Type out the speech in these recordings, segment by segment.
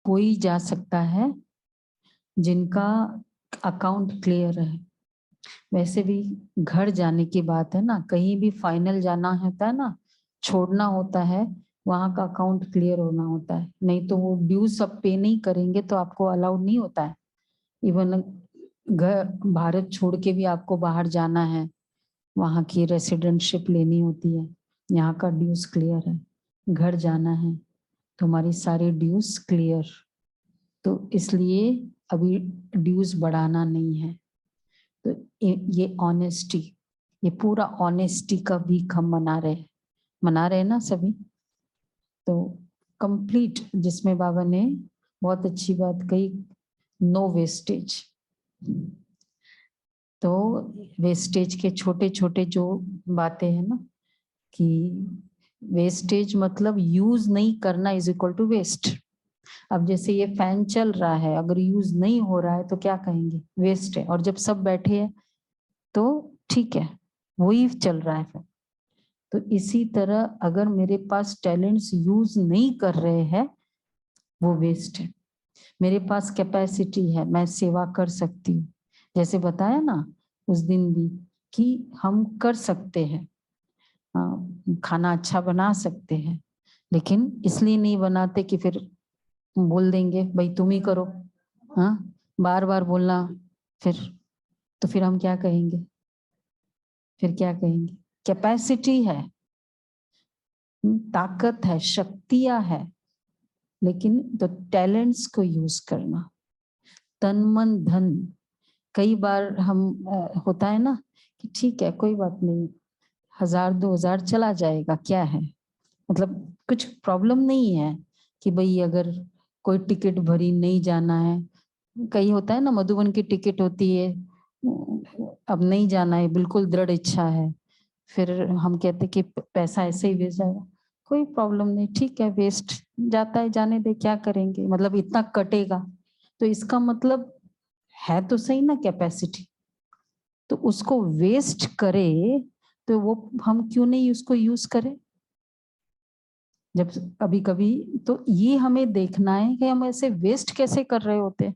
कोई जा सकता है जिनका अकाउंट क्लियर है। वैसे भी घर जाने की बात है ना, कहीं भी फाइनल जाना होता है ना, छोड़ना होता है, वहां का अकाउंट क्लियर होना होता है, नहीं तो वो ड्यूज सब पे नहीं करेंगे तो आपको अलाउड नहीं होता है। इवन घर भारत छोड़ के भी आपको बाहर जाना है, वहां की रेसिडेंटशिप लेनी होती है, यहाँ का ड्यूज क्लियर है, घर जाना है तो हमारी सारी ड्यूज क्लियर, तो इसलिए अभी ड्यूज बढ़ाना नहीं है। तो ये ऑनेस्टी, ये पूरा ऑनेस्टी का वीक हम मना रहे हैं ना सभी। तो कंप्लीट, जिसमें बाबा ने बहुत अच्छी बात कही, नो वेस्टेज। तो वेस्टेज के छोटे छोटे जो बातें हैं ना, कि वेस्टेज मतलब यूज नहीं करना इज इक्वल टू वेस्ट। अब जैसे ये फैन चल रहा है, अगर यूज नहीं हो रहा है तो क्या कहेंगे, वेस्ट है, और जब सब बैठे हैं तो ठीक है, वही चल रहा है फिर। तो इसी तरह अगर मेरे पास टैलेंट्स यूज नहीं कर रहे हैं, वो वेस्ट है। मेरे पास कैपेसिटी है, मैं सेवा कर सकती हूँ, जैसे बताया ना उस दिन भी कि हम कर सकते हैं, खाना अच्छा बना सकते हैं, लेकिन इसलिए नहीं बनाते कि फिर बोल देंगे भाई तुम ही करो, हाँ बार बार बोलना, फिर तो फिर हम क्या कहेंगे, फिर क्या कहेंगे। कैपेसिटी है, ताकत है, शक्तियां है, लेकिन तो टैलेंट्स को यूज करना, तन मन धन। कई बार हम होता है ना कि ठीक है कोई बात नहीं, 1000-2000 चला जाएगा, क्या है, मतलब कुछ प्रॉब्लम नहीं है कि भाई अगर कोई टिकट भरी नहीं जाना है। कई होता है ना, मधुबन की टिकट होती है, अब नहीं जाना है, बिल्कुल दृढ़ इच्छा है, फिर हम कहते कि पैसा ऐसे ही वेस्ट जाएगा, कोई प्रॉब्लम नहीं, ठीक है वेस्ट जाता है, जाने दे, क्या करेंगे, मतलब इतना कटेगा, तो इसका मतलब है तो सही ना कैपेसिटी, तो उसको वेस्ट करे तो वो हम क्यों नहीं उसको यूज करें। जब कभी कभी तो ये हमें देखना है कि हम ऐसे वेस्ट कैसे कर रहे होते हैं,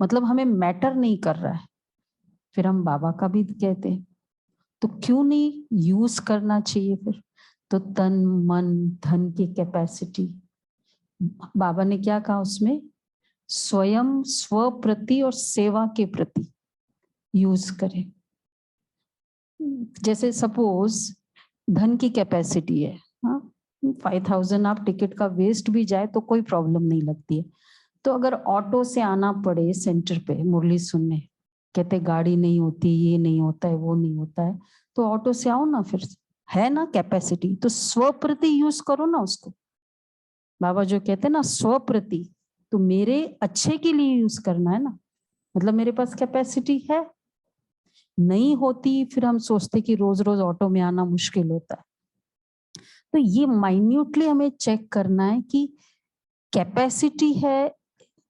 मतलब हमें मैटर नहीं कर रहा है, फिर हम बाबा का भी कहते हैं, तो क्यों नहीं यूज करना चाहिए फिर। तो तन मन धन की कैपेसिटी, बाबा ने क्या कहा उसमें, स्वयं स्व प्रति और सेवा के प्रति यूज करें। जैसे सपोज धन की कैपेसिटी है, हाँ 5000 आप टिकट का वेस्ट भी जाए तो कोई प्रॉब्लम नहीं लगती है, तो अगर ऑटो से आना पड़े सेंटर पे मुरली सुनने, कहते गाड़ी नहीं होती, ये नहीं होता है, वो नहीं होता है, तो ऑटो से आओ ना, फिर है ना कैपेसिटी, तो स्वप्रति यूज करो ना उसको। बाबा जो कहते हैं ना स्वप्रति, तो मेरे अच्छे के लिए यूज करना है ना, मतलब मेरे पास कैपेसिटी है, नहीं होती फिर हम सोचते कि रोज रोज ऑटो में आना मुश्किल होता है। तो ये माइन्यूटली हमें चेक करना है कि कैपेसिटी है,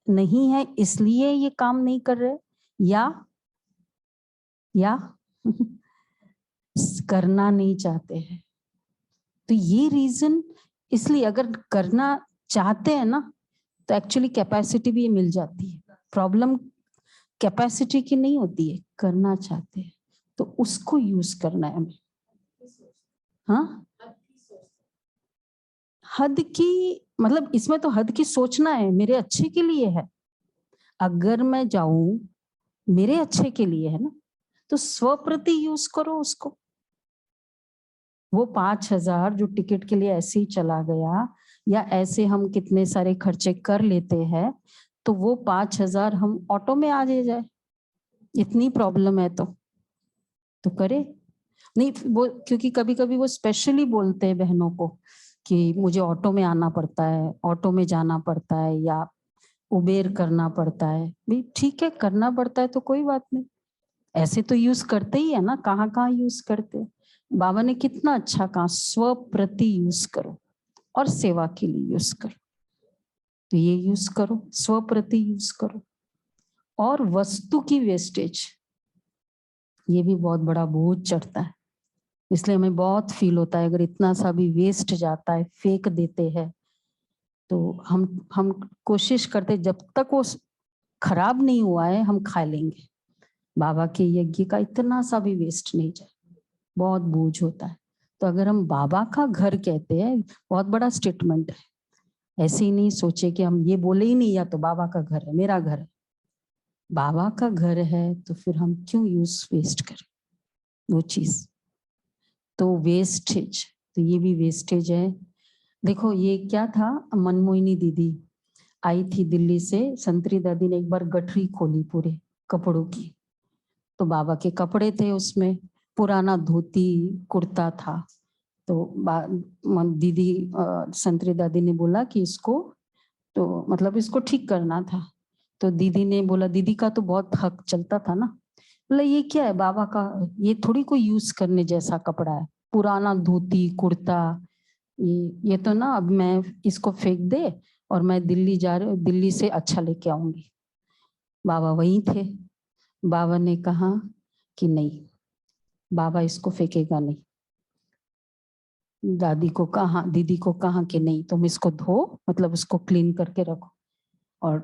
नहीं है इसलिए ये काम नहीं कर रहे, या करना नहीं चाहते हैं। तो ये रीजन, इसलिए अगर करना चाहते हैं ना तो एक्चुअली कैपेसिटी भी मिल जाती है। प्रॉब्लम कैपेसिटी की नहीं होती है, करना चाहते हैं तो उसको यूज करना है हमें। हाँ हद की, मतलब इसमें तो हद की सोचना है, मेरे अच्छे के लिए है, अगर मैं जाऊं मेरे अच्छे के लिए है ना, तो स्वप्रति यूज करो उसको। वो 5000 जो टिकट के लिए ऐसे ही चला गया, या ऐसे हम कितने सारे खर्चे कर लेते हैं, तो वो 5000 हम ऑटो में आ जाए, इतनी प्रॉब्लम है तो करे नहीं वो, क्योंकि कभी कभी वो स्पेशली बोलते हैं बहनों को कि मुझे ऑटो में आना पड़ता है, ऑटो में जाना पड़ता है, या उबेर करना पड़ता है। भाई ठीक है करना पड़ता है तो कोई बात नहीं, ऐसे तो यूज करते ही है ना, कहाँ कहाँ यूज करते हैं। बाबा ने कितना अच्छा कहा, स्व प्रति यूज करो और सेवा के लिए यूज करो, तो ये यूज करो, स्व प्रति यूज करो। और वस्तु की वेस्टेज, ये भी बहुत बड़ा बोझ चढ़ता है, इसलिए हमें बहुत फील होता है अगर इतना सा भी वेस्ट जाता है, फेंक देते हैं, तो हम कोशिश करते जब तक वो खराब नहीं हुआ है हम खा लेंगे। बाबा के यज्ञ का इतना सा भी वेस्ट नहीं जाए, बहुत बोझ होता है। तो अगर हम बाबा का घर कहते हैं, बहुत बड़ा स्टेटमेंट है। ऐसे ही नहीं सोचे कि हम ये बोले ही नहीं, या तो बाबा का घर है, मेरा घर है। बाबा का घर है तो फिर हम क्यों यूज वेस्ट करें वो चीज। तो वेस्टेज, तो ये भी वेस्टेज है। देखो ये क्या था, मनमोहिनी दीदी आई थी दिल्ली से, संतरी दादी ने एक बार गठरी खोली पूरे कपड़ों की, तो बाबा के कपड़े थे उसमें, पुराना धोती कुर्ता था। तो दीदी संतरी दादी ने बोला कि इसको तो मतलब इसको ठीक करना था। तो दीदी ने बोला, दीदी का तो बहुत हक चलता था ना, बोला ये क्या है बाबा का, ये थोड़ी कोई यूज करने जैसा कपड़ा है, पुराना धोती कुर्ता, ये तो ना अब मैं इसको फेंक दे और मैं दिल्ली जा रही हूँ, दिल्ली से अच्छा लेके आऊंगी। बाबा वहीं थे, बाबा ने कहा कि नहीं, बाबा इसको फेंकेगा नहीं। दादी को कहा, दीदी को कहा कि नहीं तुम इसको धो, मतलब उसको क्लीन करके रखो। और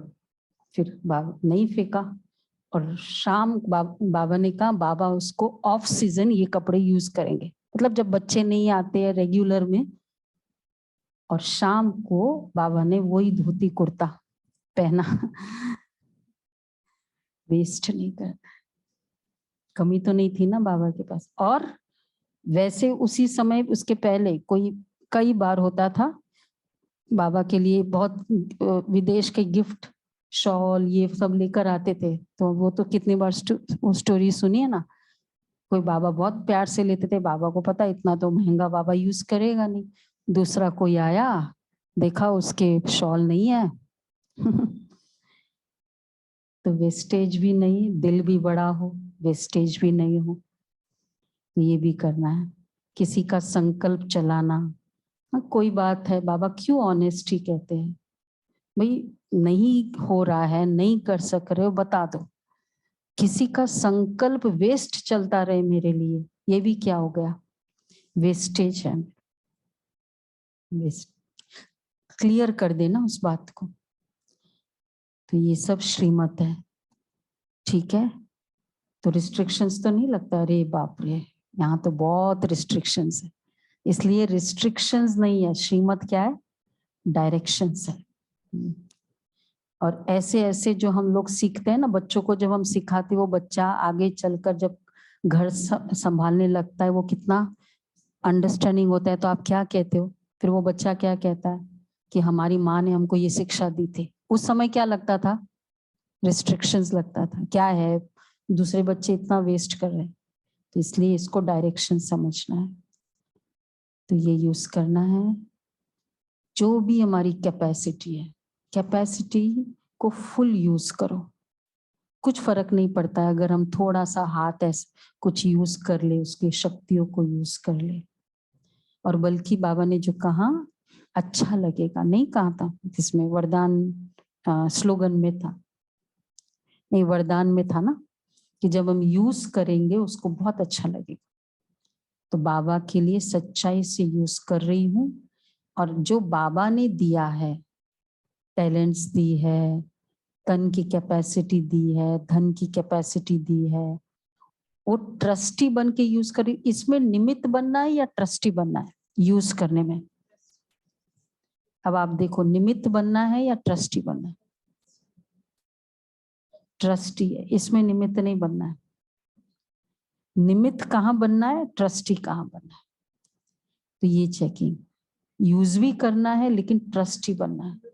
फिर बाबा नहीं फेंका। और शाम बाबा ने कहा बाबा उसको ऑफ सीजन ये कपड़े यूज करेंगे, मतलब जब बच्चे नहीं आते हैं रेगुलर में। और शाम को बाबा ने वही धोती कुर्ता पहना। वेस्ट नहीं कर, कमी तो नहीं थी ना बाबा के पास। और वैसे उसी समय उसके पहले कोई कई बार होता था बाबा के लिए बहुत विदेश के गिफ्ट, शॉल ये सब लेकर आते थे। तो वो तो कितनी बार स्टोरी सुनी है ना, कोई बाबा बहुत प्यार से लेते थे, बाबा को पता इतना तो महंगा बाबा यूज करेगा नहीं। दूसरा कोई आया, देखा उसके शॉल नहीं है। तो वेस्टेज भी नहीं, दिल भी बड़ा हो, वेस्टेज भी नहीं हो, तो ये भी करना है। किसी का संकल्प चलाना, हाँ कोई बात है, बाबा क्यों ऑनेस्टी कहते हैं, भाई नहीं हो रहा है, नहीं कर सक रहे हो, बता दो। किसी का संकल्प वेस्ट चलता रहे मेरे लिए, ये भी क्या हो गया, वेस्टेज है। वेस्ट क्लियर कर देना उस बात को। तो ये सब श्रीमत है, ठीक है। तो रिस्ट्रिक्शंस तो नहीं लगता, अरे बाप रे यहाँ तो बहुत रिस्ट्रिक्शंस है। इसलिए रिस्ट्रिक्शंस नहीं है, श्रीमत क्या है, डायरेक्शंस है। और ऐसे ऐसे जो हम लोग सीखते हैं ना, बच्चों को जब हम सिखाते, वो बच्चा आगे चलकर जब घर संभालने लगता है, वो कितना अंडरस्टैंडिंग होता है। तो आप क्या कहते हो, फिर वो बच्चा क्या कहता है कि हमारी माँ ने हमको ये शिक्षा दी थी। उस समय क्या लगता था, रिस्ट्रिक्शंस लगता था, क्या है दूसरे बच्चे इतना वेस्ट कर रहे हैं। तो इसलिए इसको डायरेक्शन समझना है, तो ये यूज करना है। जो भी हमारी कैपेसिटी है, कैपेसिटी को फुल यूज करो। कुछ फर्क नहीं पड़ता है अगर हम थोड़ा सा हाथ ऐसे कुछ यूज कर ले, उसकी शक्तियों को यूज कर ले। और बल्कि बाबा ने जो कहा अच्छा लगेगा, नहीं कहा था जिसमें वरदान स्लोगन में था, नहीं वरदान में था ना, कि जब हम यूज करेंगे उसको बहुत अच्छा लगेगा। तो बाबा के लिए सच्चाई से यूज कर रही हूँ। और जो बाबा ने दिया है, टैलेंट्स दी है, तन की कैपेसिटी दी है, धन की कैपेसिटी दी है, वो ट्रस्टी बन के यूज करी। इसमें निमित्त बनना है या ट्रस्टी बनना है यूज करने में। अब आप देखो, निमित्त बनना है या ट्रस्टी बनना है। ट्रस्टी है, इसमें निमित्त नहीं बनना है। निमित्त कहाँ बनना है, ट्रस्टी कहाँ बनना है। तो ये चेकिंग, यूज भी करना है लेकिन ट्रस्टी बनना है।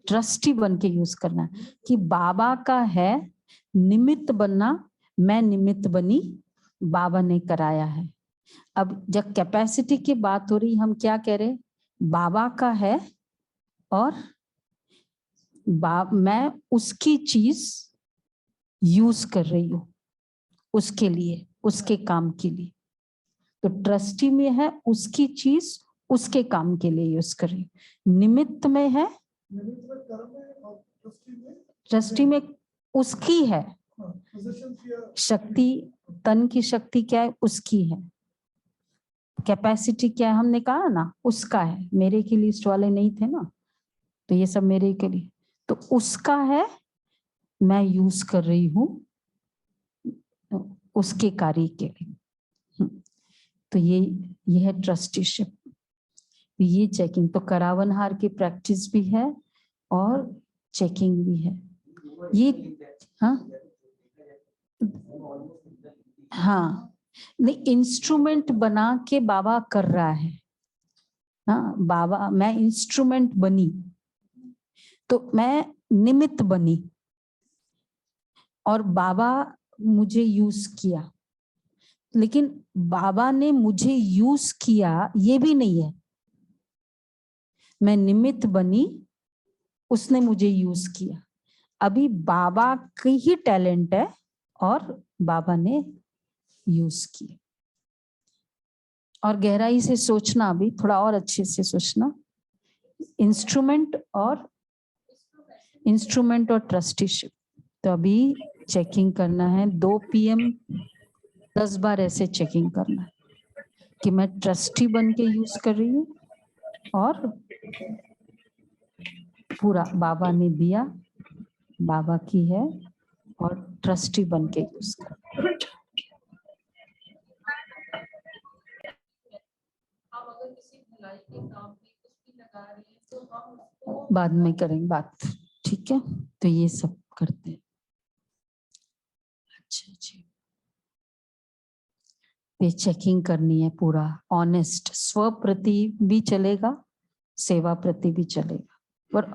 ट्रस्टी बन के यूज करना है कि बाबा का है, निमित्त बनना, मैं निमित्त बनी, बाबा ने कराया है। अब जब कैपेसिटी की बात हो रही, हम क्या कह रहे, बाबा का है और मैं उसकी चीज यूज कर रही हूँ, उसके लिए, उसके काम के लिए। तो ट्रस्टी में है उसकी चीज उसके काम के लिए यूज कर रही हूँ। निमित्त में है, ट्रस्टी में उसकी है शक्ति, तन की शक्ति क्या है, उसकी है। कैपेसिटी क्या है, हमने कहा ना उसका है, मेरे के लिस्ट वाले नहीं थे ना, तो ये सब मेरे के लिए, तो उसका है, मैं यूज कर रही हूँ उसके कार्य के लिए। तो ये है ट्रस्टीशिप, ये चेकिंग। तो करावनहार की प्रैक्टिस भी है और चेकिंग भी है ये। हाँ हाँ, नहीं, इंस्ट्रूमेंट बना के बाबा कर रहा है। हाँ, बाबा, मैं इंस्ट्रूमेंट बनी, तो मैं निमित्त बनी और बाबा मुझे यूज किया, लेकिन बाबा ने मुझे यूज किया ये भी नहीं है। मैं निमित्त बनी, उसने मुझे यूज किया। अभी बाबा की ही टैलेंट है और बाबा ने यूज किया। और गहराई से सोचना, अभी थोड़ा और अच्छे से सोचना, इंस्ट्रूमेंट और ट्रस्टीशिप। तो अभी चेकिंग करना है 2 PM 10 बार ऐसे चेकिंग करना है कि मैं ट्रस्टी बन के यूज कर रही हूँ और पूरा बाबा ने दिया, बाबा की है और ट्रस्टी बन के यूज कर। बाद में करेंगे बात, ठीक है? तो ये सब करते हैं। अच्छा जी, पे चेकिंग करनी है पूरा ऑनेस्ट, स्व प्रति भी चलेगा, सेवा प्रति भी चलेगा, पर